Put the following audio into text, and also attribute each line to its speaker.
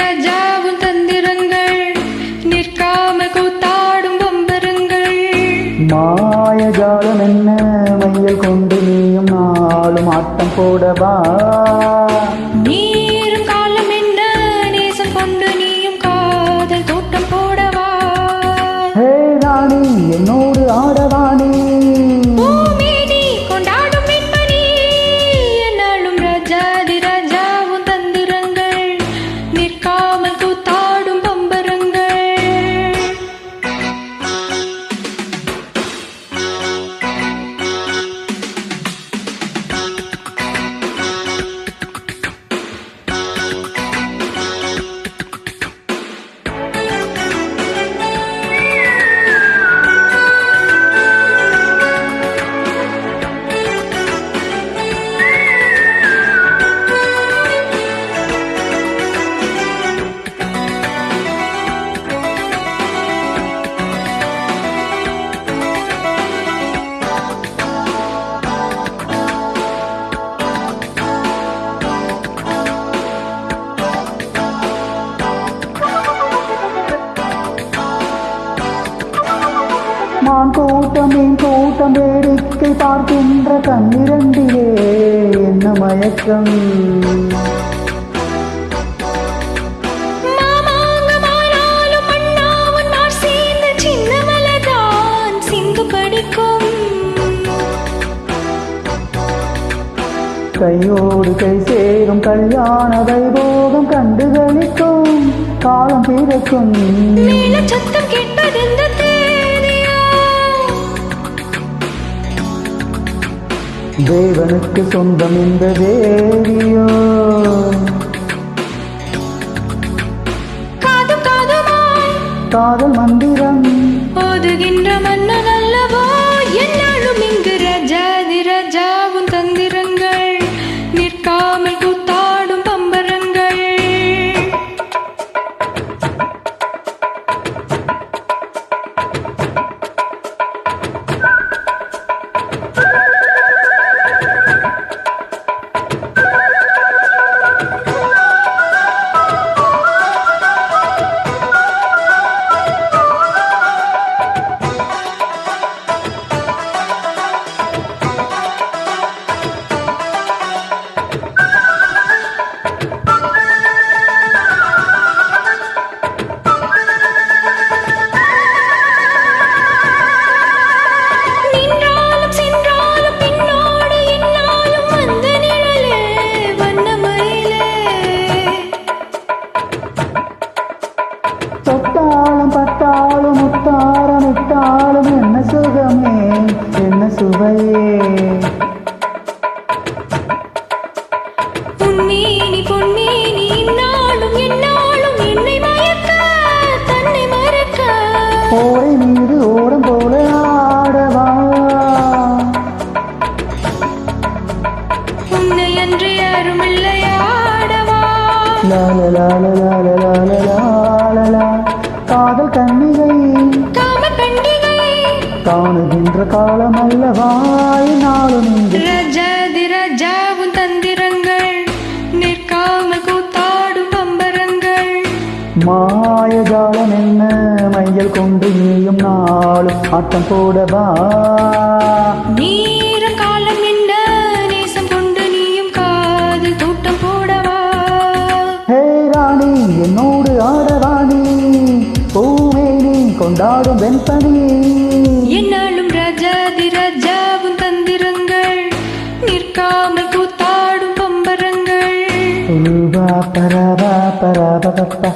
Speaker 1: ராஜாவும் தந்திரங்கள் நிற்காமல் கூத்தாடும் பம்பரங்கள்.
Speaker 2: மாயஜாலம் என்ன மையல் கொண்டு நீயும் நாளும் ஆட்டம் போடவா.
Speaker 1: நீரும் காலம் என்ன நேசம் கொண்டு நீயும் காதல் தோட்டம் போடவா.
Speaker 2: ஹே ராணி என்னோடு ஆடவானே.
Speaker 1: பூமேனி கொண்டாடும் பெண்மணி என்னாலும் ராஜாதி ராஜாவும் தந்திரங்கள் நிற்காமல் கூத்தாடும் பம்பரங்கள்.
Speaker 2: மான் கூட்டம் மீன் கூட்டம் வேடிக்கை பார்க்கின்ற கண்ணிரண்டிலே என்ன மயக்கம். கையோடு கை சேரும் கல்யாண வைபோகம் கண்டு களிக்கும் காலம் பிறக்கும்.
Speaker 1: சத்தம் கேட்பது
Speaker 2: தேவனுக்கு சொந்தம் இந்த தேவியோ. காதல் மந்திரம்
Speaker 1: ஓதுகின்ற மன்னன் அல்லவோ என்னாலும் இங்கு ராஜாதி ராஜாவும் தந்திரங்கள் நிற்காமல் கூத்தாடும் பம்பரங்கள்.
Speaker 2: தொட்டாலும் பட்டாலும் முத்தாரம் இட்டாலும் என்ன சுகமே என்ன சுவையே.
Speaker 1: பொன்னேனி பொன்னேனி இந்நாளும் எந்நாளும் என்னை மயக்க தன்னை மறக்க.
Speaker 2: ஓடை மீது ஓடம் போல ஆடவா.
Speaker 1: உன்னை அன்று யாரும் இல்லை ஆடவா.
Speaker 2: காதல் கண்ணிகை
Speaker 1: காம பண்டிகை
Speaker 2: காணுகின்ற காலம் அல்லவாய் நாளும் இங்கு.
Speaker 1: ராஜாதி ராஜாவும் தந்திரங்கள் நிற்காமல் கூத்தாடும் பம்பரங்கள்.
Speaker 2: மாயஜாலம் என்ன மையல் கொண்டு நீயும் நாளும் ஆட்டம் போடவா.
Speaker 1: நீரம் காலம் என்ன நேசம் கொண்டு நீயும் காதல் தோட்டம் போடவா.
Speaker 2: ஹே ராணி என்னோடு ஆடவாணி. பூமேனி கொண்டாடும் வெண்பனி
Speaker 1: என்னாலும் ராஜாதி ராஜாவும் தந்திரங்கள் நிற்காமல் கூத்தாடும் பம்பரங்கள்.
Speaker 2: பரபா பரபா பரபா